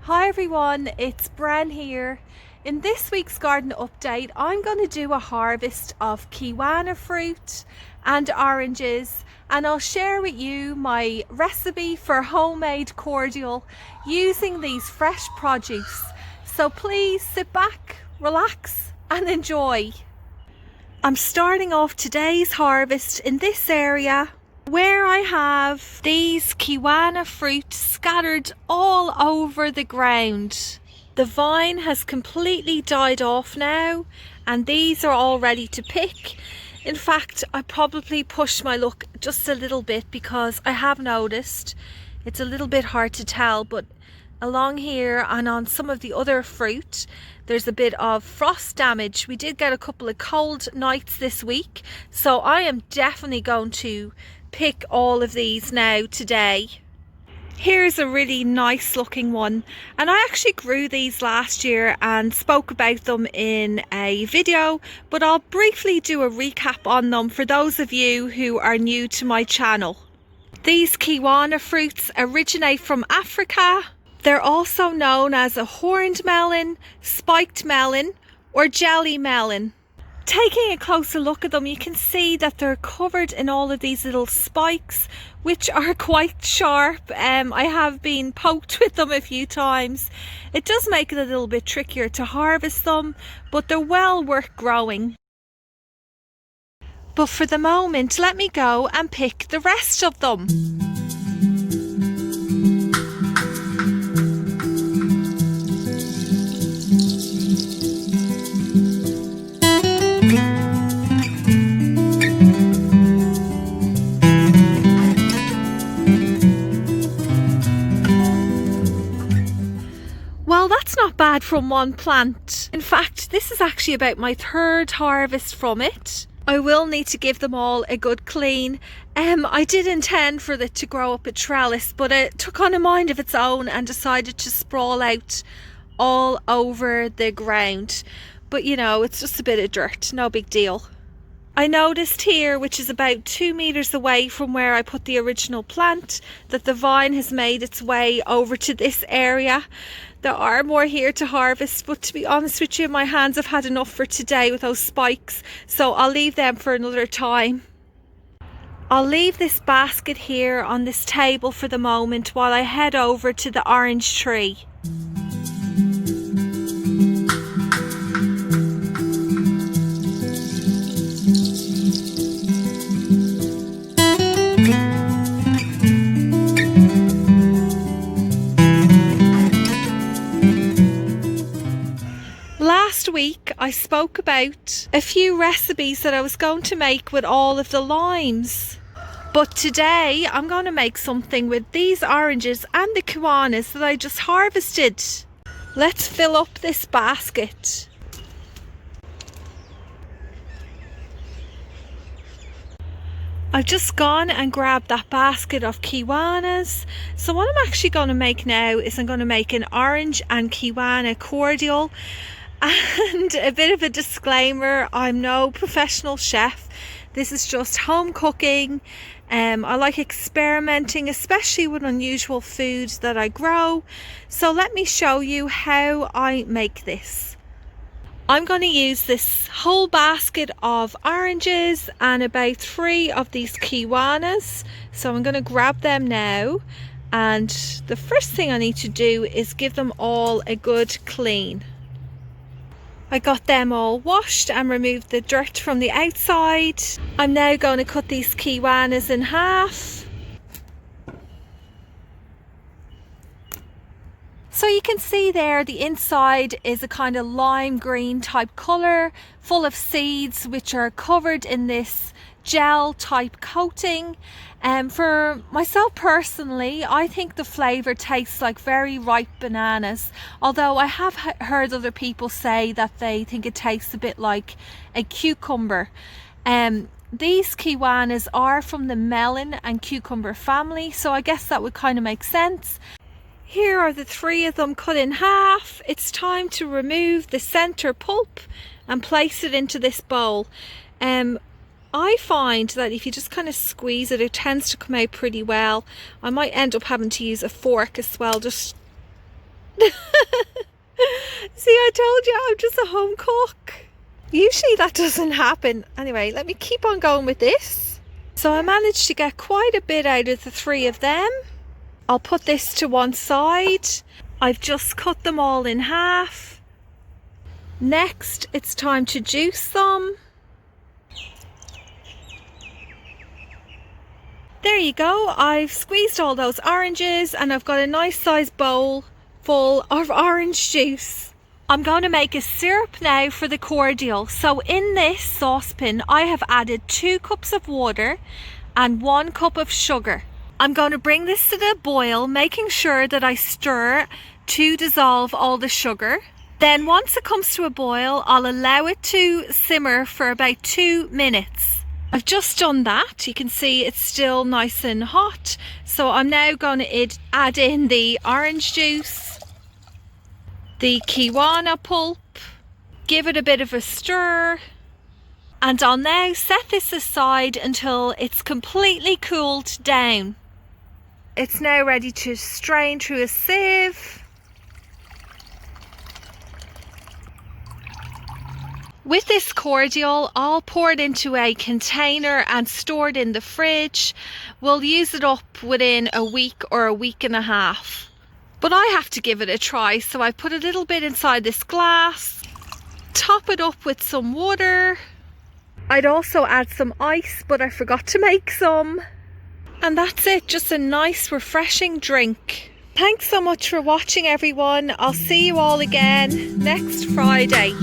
Hi everyone, it's Bren here. In this week's garden update, I'm going to do a harvest of Kiwano fruit and oranges, and I'll share with you my recipe for homemade cordial using these fresh produce. So please sit back, relax and enjoy. I'm starting off today's harvest in this area where I have these Kiwano fruit scattered all over the ground. The vine has completely died off now and these are all ready to pick. In fact, I probably pushed my luck just a little bit because I have noticed it's a little bit hard to tell, but along here and on some of the other fruit there's a bit of frost damage. We did get a couple of cold nights this week, so I am definitely going to pick all of these now today. Here's a really nice looking one, and I actually grew these last year and spoke about them in a video, but I'll briefly do a recap on them for those of you who are new to my channel. These Kiwano fruits originate from Africa. They're also known as a horned melon, spiked melon or jelly melon. Taking a closer look at them, you can see that they're covered in all of these little spikes, which are quite sharp. I have been poked with them a few times. It does make it a little bit trickier to harvest them, but they're well worth growing. But for the moment, let me go and pick the rest of them. Well, that's not bad from one plant. In fact, this is actually about my third harvest from it. I will need to give them all a good clean. I did intend for it to grow up a trellis, but it took on a mind of its own and decided to sprawl out all over the ground. But you know, it's just a bit of dirt, no big deal. I noticed here, which is about 2 meters away from where I put the original plant, that the vine has made its way over to this area. There are more here to harvest, but to be honest with you, my hands have had enough for today with those spikes, so I'll leave them for another time. I'll leave this basket here on this table for the moment while I head over to the orange tree. Last week I spoke about a few recipes that I was going to make with all of the limes, but today I'm going to make something with these oranges and the Kiwanos that I just harvested. Let's fill up this basket. I've just gone and grabbed that basket of Kiwanos. So what I'm actually going to make now is I'm going to make an orange and Kiwano cordial. And a bit of a disclaimer, I'm no professional chef. This is just home cooking. I like experimenting, especially with unusual foods that I grow. So let me show you how I make this. I'm going to use this whole basket of oranges and about 3 of these Kiwanos. So I'm going to grab them now. And the first thing I need to do is give them all a good clean. I got them all washed and removed the dirt from the outside. I'm now going to cut these Kiwanos in half. So you can see there the inside is a kind of lime green type colour, full of seeds which are covered in this gel type coating. For myself personally, I think the flavour tastes like very ripe bananas, although I have heard other people say that they think it tastes a bit like a cucumber. These Kiwanos are from the melon and cucumber family, so I guess that would kind of make sense. Here are the 3 of them cut in half. It's time to remove the centre pulp and place it into this bowl. I find that if you just kind of squeeze it, it tends to come out pretty well. I might end up having to use a fork as well, just See, I told you I'm just a home cook. Usually that doesn't happen. Anyway, let me keep on going with this. So I managed to get quite a bit out of the 3 of them. I'll put this to one side. I've just cut them all in half. Next, it's time to juice them. There you go. I've squeezed all those oranges and I've got a nice sized bowl full of orange juice. I'm going to make a syrup now for the cordial. So in this saucepan, I have added 2 cups of water and 1 cup of sugar. I'm going to bring this to the boil, making sure that I stir to dissolve all the sugar. Then once it comes to a boil, I'll allow it to simmer for about 2 minutes. I've just done that. You can see it's still nice and hot. So I'm now going to add in the orange juice, the Kiwano pulp, give it a bit of a stir, and I'll now set this aside until it's completely cooled down. It's now ready to strain through a sieve. With this cordial, I'll pour it into a container and store it in the fridge. We'll use it up within a week or a week and a half. But I have to give it a try, so I put a little bit inside this glass, top it up with some water. I'd also add some ice, but I forgot to make some. And that's it, just a nice refreshing drink. Thanks so much for watching, everyone. I'll see you all again next Friday.